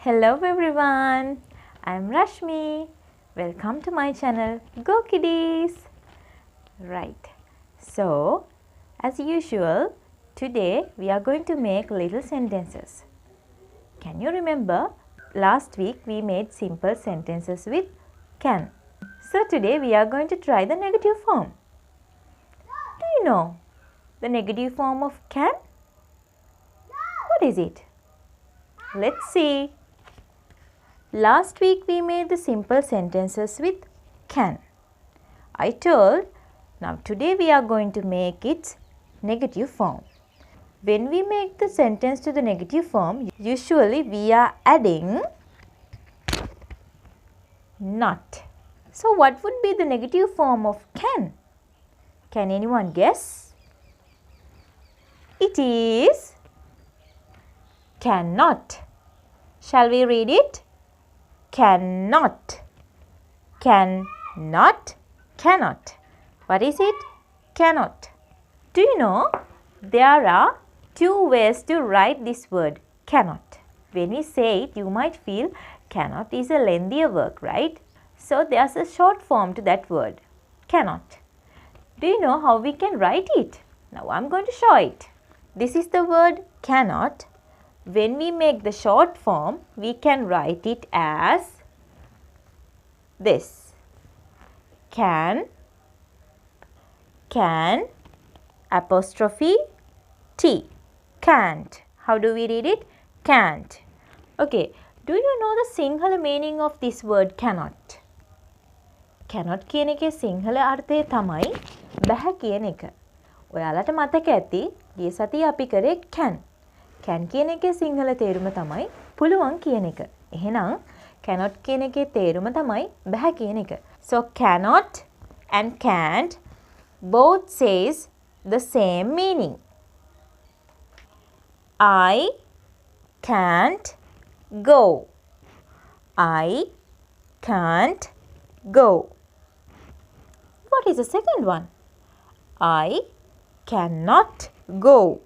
Hello everyone, I'm Rashmi. Welcome to my channel Go Kiddies. Right, so as usual, today we are going to make little sentences. Can you remember last week we made simple sentences with can? So today we are going to try the negative form. Do you know the negative form of can? What is it? Let's see. Last week we made the simple sentences with can. I told, now today we are going to make its negative form. When we make the sentence to the negative form, usually we are adding not. So what would be the negative form of can? Can anyone guess? It is cannot. Shall we read it? Cannot. Cannot. Cannot. What is it? Cannot. Do you know there are two ways to write this word cannot. When we say it, you might feel cannot is a lengthier word, right? So there's a short form to that word, cannot. Do you know how we can write it? Now I'm going to show it. This is the word cannot. When we make the short form, we can write it as this. Can, apostrophe T. Can't. How do we read it? Can't. Okay. Do you know the Sinhala meaning of this word cannot? Cannot කියන එකේ සිංහල අර්ථය තමයි බැහැ කියන එක. ඔයාලට මතක ඇති ගිය සතියේ අපි කරේ can. Can කියන එකේ සිංහල තේරුම තමයි පුළුවන් කියන එක. එහෙනම් cannot කියන එකේ තේරුම තමයි බැහැ කියන එක. So cannot and can't both says the same meaning. I can't go. I can't go. What is the second one? I cannot go.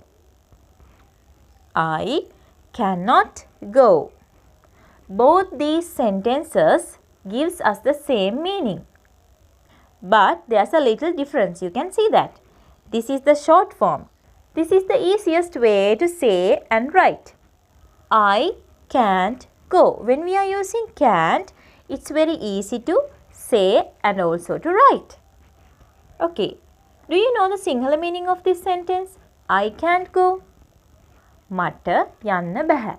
I cannot go. Both these sentences gives us the same meaning. But there's a little difference. You can see that. This is the short form. This is the easiest way to say and write. I can't go. When we are using can't, it's very easy to say and also to write. Okay. Do you know the Sinhala meaning of this sentence? I can't go. මට යන්න බැහැ.